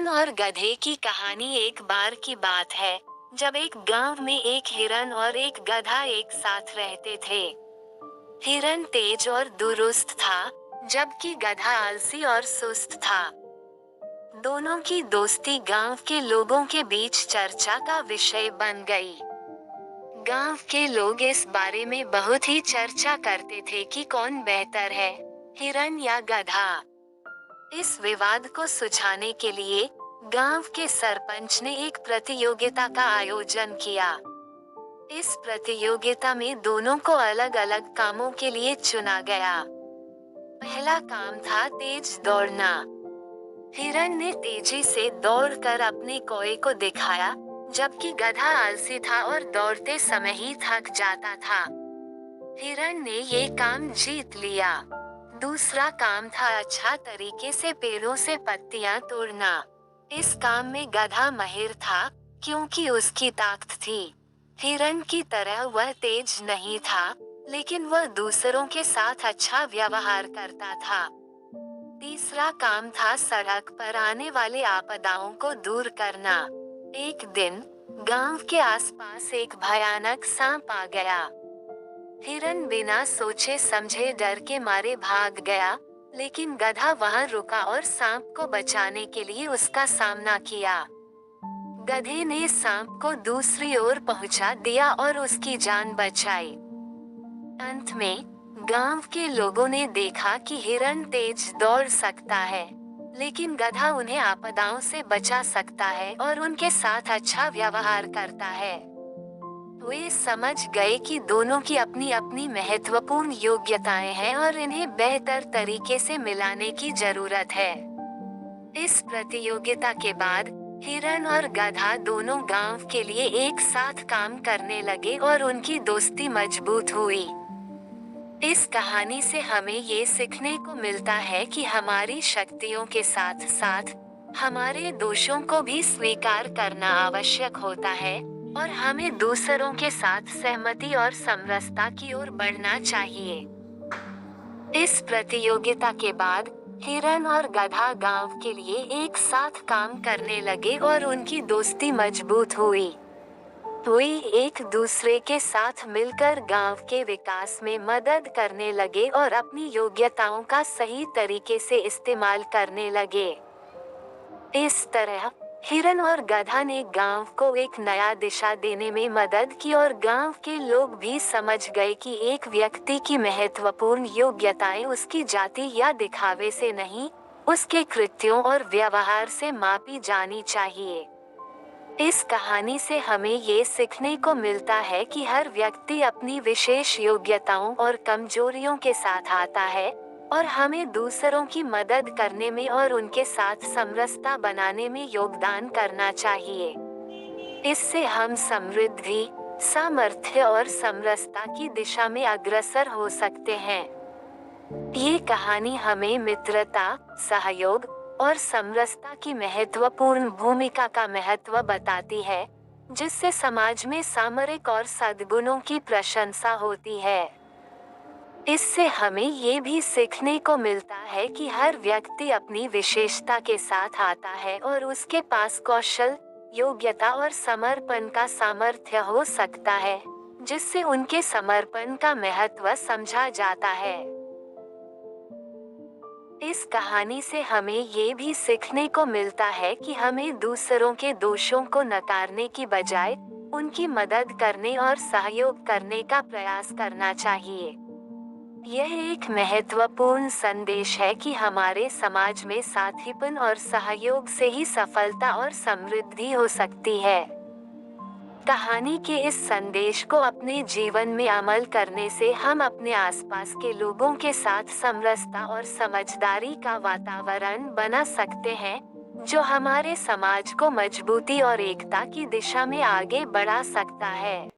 हिरन और गधे की कहानी। एक बार की बात है, जब एक गांव में एक हिरन और एक गधा एक साथ रहते थे। हिरन तेज और दुरुस्त था, जबकि गधा आलसी और सुस्त था। दोनों की दोस्ती गांव के लोगों के बीच चर्चा का विषय बन गई। गांव के लोग इस बारे में बहुत ही चर्चा करते थे कि कौन बेहतर है, हिरन या गधा। इस विवाद को सुलझाने के लिए गांव के सरपंच ने एक प्रतियोगिता का आयोजन किया। इस प्रतियोगिता में दोनों को अलग अलग कामों के लिए चुना गया। पहला काम था तेज दौड़ना। हिरन ने तेजी से दौड़कर अपने कौए को दिखाया, जबकि गधा आलसी था और दौड़ते समय ही थक जाता था। हिरन ने ये काम जीत लिया। दूसरा काम था अच्छा तरीके से पेड़ों से पत्तियां तोड़ना। इस काम में गधा माहिर था, क्योंकि उसकी ताकत थी। हिरन की तरह वह तेज नहीं था, लेकिन वह दूसरों के साथ अच्छा व्यवहार करता था। तीसरा काम था सड़क पर आने वाले आपदाओं को दूर करना। एक दिन गांव के आसपास एक भयानक सांप आ गया। हिरन बिना सोचे समझे डर के मारे भाग गया, लेकिन गधा वहां रुका और सांप को बचाने के लिए उसका सामना किया। गधे ने सांप को दूसरी ओर पहुंचा दिया और उसकी जान बचाई। अंत में गांव के लोगों ने देखा कि हिरन तेज दौड़ सकता है, लेकिन गधा उन्हें आपदाओं से बचा सकता है और उनके साथ अच्छा व्यवहार करता है। वे समझ गए कि दोनों की अपनी अपनी महत्वपूर्ण योग्यताएं हैं और इन्हें बेहतर तरीके से मिलाने की जरूरत है। इस प्रतियोगिता के बाद हिरन और गधा दोनों गांव के लिए एक साथ काम करने लगे और उनकी दोस्ती मजबूत हुई। इस कहानी से हमें ये सीखने को मिलता है कि हमारी शक्तियों के साथ साथ हमारे दोषों को भी स्वीकार करना आवश्यक होता है, और हमें दूसरों के साथ सहमति और समरसता की ओर बढ़ना चाहिए। इस प्रतियोगिता के बाद हिरन और गधा गांव के लिए एक साथ काम करने लगे और उनकी दोस्ती मजबूत हुई। वे एक दूसरे के साथ मिलकर गांव के विकास में मदद करने लगे और अपनी योग्यताओं का सही तरीके से इस्तेमाल करने लगे। इस तरह हिरन और गधा ने गांव को एक नया दिशा देने में मदद की और गांव के लोग भी समझ गए कि एक व्यक्ति की महत्वपूर्ण योग्यताएं उसकी जाति या दिखावे से नहीं, उसके कृत्यों और व्यवहार से मापी जानी चाहिए। इस कहानी से हमें ये सीखने को मिलता है कि हर व्यक्ति अपनी विशेष योग्यताओं और कमजोरियों के साथ आता है, और हमें दूसरों की मदद करने में और उनके साथ समरसता बनाने में योगदान करना चाहिए। इससे हम समृद्धि, सामर्थ्य और समरसता की दिशा में अग्रसर हो सकते हैं। ये कहानी हमें मित्रता, सहयोग और समरसता की महत्वपूर्ण भूमिका का महत्व बताती है, जिससे समाज में सामरिक और सद्गुणों की प्रशंसा होती है। इससे हमें ये भी सीखने को मिलता है कि हर व्यक्ति अपनी विशेषता के साथ आता है और उसके पास कौशल, योग्यता और समर्पण का सामर्थ्य हो सकता है, जिससे उनके समर्पण का महत्व समझा जाता है। इस कहानी से हमें ये भी सीखने को मिलता है कि हमें दूसरों के दोषों को नकारने की बजाय उनकी मदद करने और सहयोग करने का प्रयास करना चाहिए। यह एक महत्वपूर्ण संदेश है कि हमारे समाज में साथीपन और सहयोग से ही सफलता और समृद्धि हो सकती है। कहानी के इस संदेश को अपने जीवन में अमल करने से हम अपने आसपास के लोगों के साथ समरसता और समझदारी का वातावरण बना सकते हैं, जो हमारे समाज को मजबूती और एकता की दिशा में आगे बढ़ा सकता है।